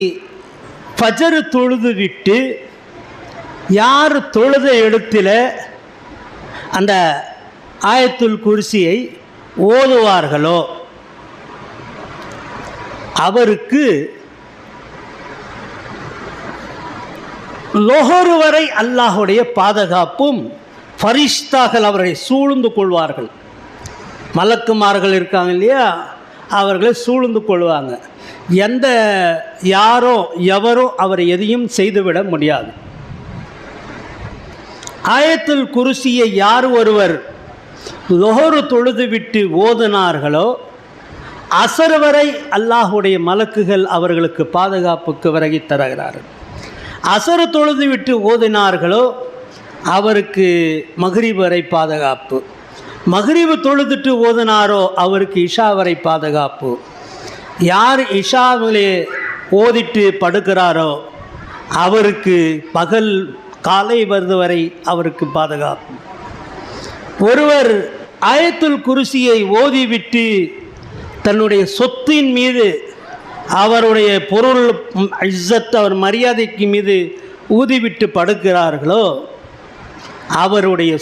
ஃபஜர் தொழுது விட்டு யார் தொழுத இடத்துல அந்த ஆயத்துல் குர்சியை ஓதுவார்களோ அவருக்கு லொஹர் வரை அல்லாஹுடைய பாதுகாப்பும் ஃபரிஷ்தாக்கள் அவரை சூழ்ந்து கொள்வார்கள். மலக்குமார்கள் இருக்காங்க இல்லையா, அவர்களை சூழ்ந்து கொள்வாங்க. யாரோ எவரோ அவரை எதையும் செய்துவிட முடியாது. ஆயத்துல் குர்சியை யார் ஒருவர் லொஹர் தொழுது விட்டு ஓதினார்களோ அசர் வரை அல்லாஹுடைய மலக்குகள் அவர்களுக்கு பாதுகாப்புக்கு விலகி தருகிறார்கள். அசர் தொழுது விட்டு ஓதினார்களோ அவருக்கு மக்ரிப் வரை பாதுகாப்பு. மக்ரிப் தொழுதுட்டு ஓதினாரோ அவருக்கு இஷா வரை பாதுகாப்பு. யார் இஷாவிலே ஓதிட்டு படுக்கிறாரோ அவருக்கு பகல் காலை வருது வரை அவருக்கு பாதுகாப்பு. ஒருவர் ஆயத்துல் குர்சியை ஓதிவிட்டு தன்னுடைய சொத்தின் மீது அவருடைய பொருள் இஸ்ஸத் அவர் மரியாதைக்கு மீது ஊதிவிட்டு படுக்கிறார்களோ அவருடைய